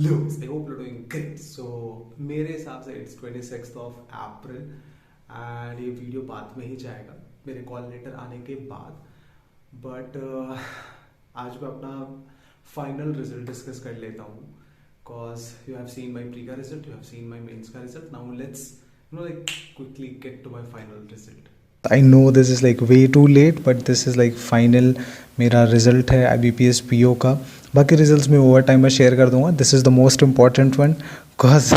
looks. I hope you're doing great. So मेरे हिसाब से it's 26th of April and ये वीडियो बाद में ही जाएगा मेरे कॉल लेटर आने के बाद. बट आज मैं अपना फाइनल रिजल्ट डिस्कस कर लेता हूँ. Cause you have seen my pre-का result, you have seen my mains का result. Now let's quickly get to my final result. I know this is like way too late, but this is like final मेरा result है IBPS PO का. बाकी results में over time में share कर दूंगा. This is the most important one because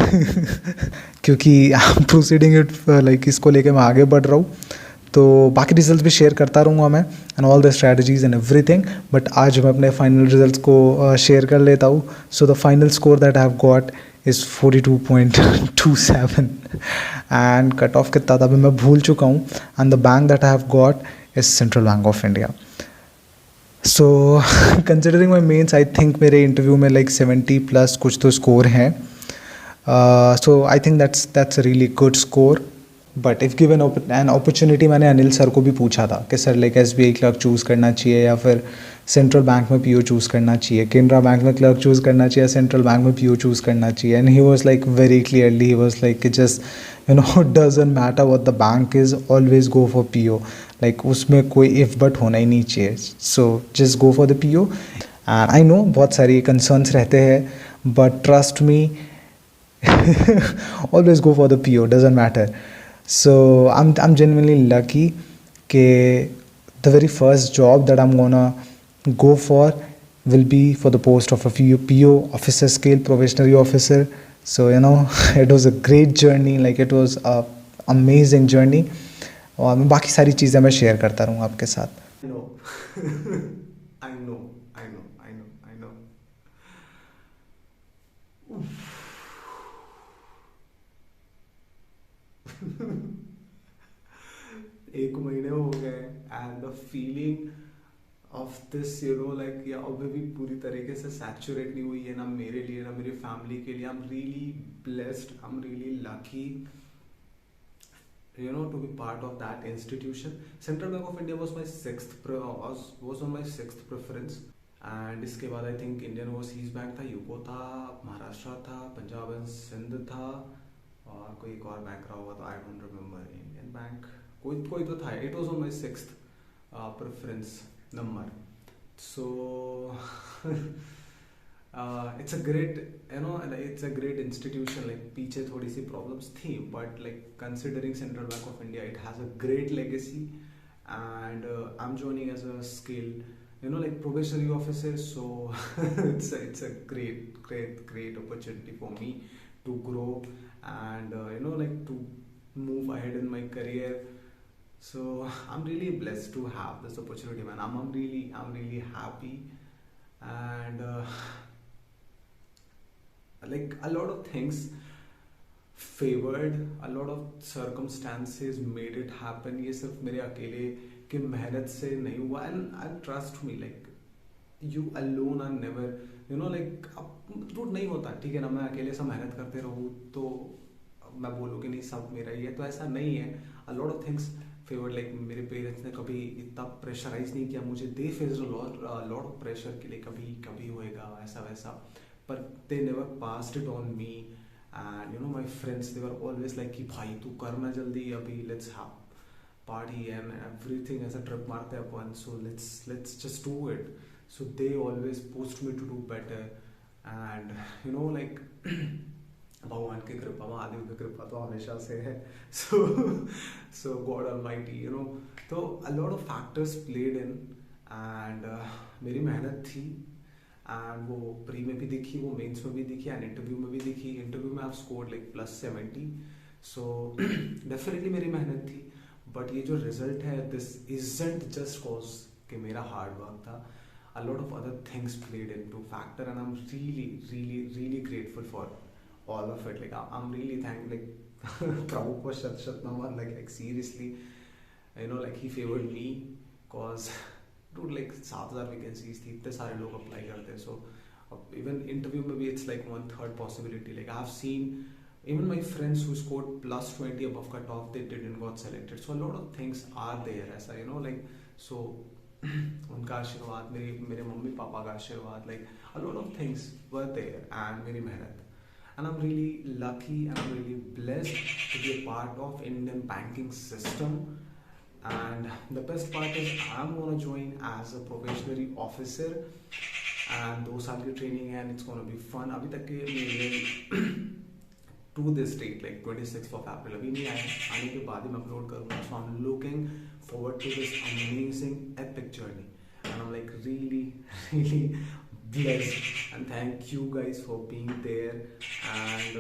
क्योंकि I am proceeding it like इसको लेके मैं आगे बढ़ रहा हूँ. तो बाकी रिजल्ट्स भी शेयर करता रहूँगा मैं and all the strategies and everything. But आज मैं अपने फाइनल रिजल्ट्स को शेयर कर लेता हूँ. So the final score that I have got is 42.27 and cut off कितना था अभी मैं भूल चुका हूँ. And the bank that I have got is Central Bank of India. So considering my mains I think मेरे इंटरव्यू में like 70+ कुछ तो स्कोर हैं. So I think that's a really good score. But if given an opportunity, मैंने Anil sir को भी पूछा था कि sir like SBI clerk choose करना चाहिए या फिर सेंट्रल बैंक में PO चूज़ करना चाहिए, केनरा बैंक में क्लर्क चूज़ करना चाहिए, सेंट्रल बैंक में PO चूज़ करना चाहिए. And he was like very clearly he was like just doesn't matter what the bank is, always go for PO. Like उसमें कोई इफ़ बट होना ही नहीं चाहिए. So just go for the PO. And I know बहुत सारी concerns रहते हैं but trust me always go for the PO, doesn't matter. So I'm genuinely lucky ke the very first job that I'm gonna go for will be for the post of a PO officer scale, probationary officer. So it was a great journey, like it was a amazing journey. और मैं बाकी सारी चीज़ें मैं share करता रहूँगा आपके साथ. I know. एक महीने हो गए and the feeling of this like या अभी भी पूरी तरीके से सैचुरेट नहीं हुई है, ना मेरे लिए ना मेरी फैमिली के लिए. आई am really blessed, I am really lucky to be part of that institution. Central Bank of India was my was on my sixth preference. And इसके बाद I think Indian overseas bank था, UCO था, महाराष्ट्र था, Punjab and Sindh था और कोई एक और बैंक रहा हुआ तो I don't remember. Indian bank कोई तो था. It was on my sixth preference number. So it's a great it's a great institution. Like पीछे थोड़ी सी प्रॉब्लम्स थी but like considering central Bank of India it has a great legacy and I M joining as a skill like probationary officer. So it's a great opportunity for me to grow and like to move ahead in my career. So I'm really blessed to have this opportunity, man. I'm really happy and like a lot of things favored, a lot of circumstances made it happen. ये सिर्फ मेरे अकेले कि मेहनत से नहीं हुआ. And trust me like you alone are never like root नहीं होता. ठीक है ना, मैं अकेले से मेहनत करते रहूँ तो मैं बोलूँ कि नहीं सब मेरा ही है, तो ऐसा नहीं है. अ lot of things favoured. Like मेरे पेरेंट्स ने कभी इतना प्रेशराइज नहीं किया मुझे. दे फेस्ड लॉट ऑफ प्रेशर के लिए कभी होएगा ऐसा वैसा, पर they never passed it on me. And my friends they were always like कि भाई तू करना जल्दी, अभी let's have party and everything as a trip मारते हैं अपन, so let's just do it. So they always pushed me to do better and like भगवान की कृपा, महादेव की कृपा तो हमेशा से है. so God Almighty, तो a lot of factors played in and मेरी मेहनत थी एंड वो प्री में भी दिखी, वो मेंस में भी दिखी एंड इंटरव्यू में भी दिखी. इंटरव्यू में I have scored like +70. So definitely मेरी मेहनत थी. बट ये जो रिजल्ट है दिस इजंट जस्ट कॉज कि मेरा हार्ड वर्क था. A lot of other things played into factor and I am really grateful for all of it. Like I am really thank like proud for शत नमन. Like seriously like he favoured me cause dude like 7,000 vacancies थी, इतने सारे लोग apply करते हैं. So even interview में भी it's like 1/3 possibility. Like I have seen even my friends who scored +20 above cutoff, they didn't got selected. So a lot of things are there as like so उनका आशीर्वाद, मेरे mummy papa का आशीर्वाद, like a lot of things were there, and मेरी मेहनत. And I'm really lucky and I'm really blessed to be a part of Indian banking system. And the best part is I'm gonna join as a probationary officer, and 2 साल की training है, and it's gonna be fun. अभी तक के मेरे to this date, like 26th of April, अभी नहीं आया, आने के बाद ही मैं अपलोड करूँगा. So I'm looking forward to this amazing epic journey, and I'm like really really blessed, and thank you guys for being there, and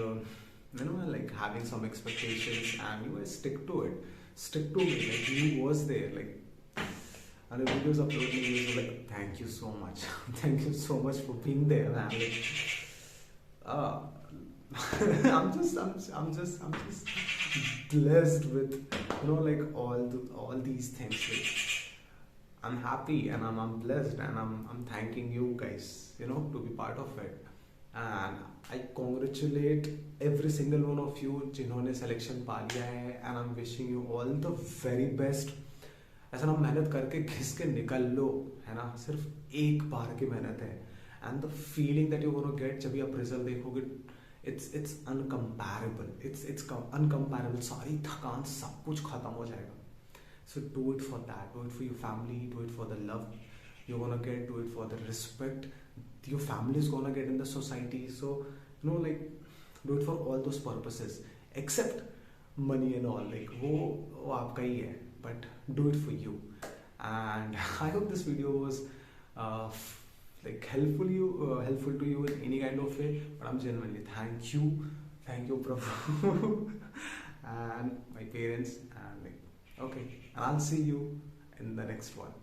like having some expectations, and you guys stick to it, stick to me, like you was there, like, and the videos uploading you, so like thank you so much. Thank you so much for being there, man. Like, I'm just blessed with, like all these things. Like, I'm happy and I'm blessed, and I'm thanking you guys, to be part of it. And I congratulate every single one of you जिन्होंने selection पा लिया है, and I'm wishing you all the very best. ऐसा ना मेहनत करके घिस के निकल लो, है ना, सिर्फ एक बार की मेहनत है, and the feeling that you're gonna get जब भी आप रिजल्ट देखोगे, it's uncomparable. It's uncomparable. सारी थकान सब कुछ खत्म हो जाएगा. So do it for that. Do it for your family. Do it for the love you're gonna get. Do it for the respect your family is gonna get in the society. So like do it for all those purposes, except money and all. Like वो आपका ही है. But do it for you. And I hope this video was like helpful to you in any kind of way. But I'm genuinely thank you Prabhu. And my parents, and like, okay, and I'll see you in the next one.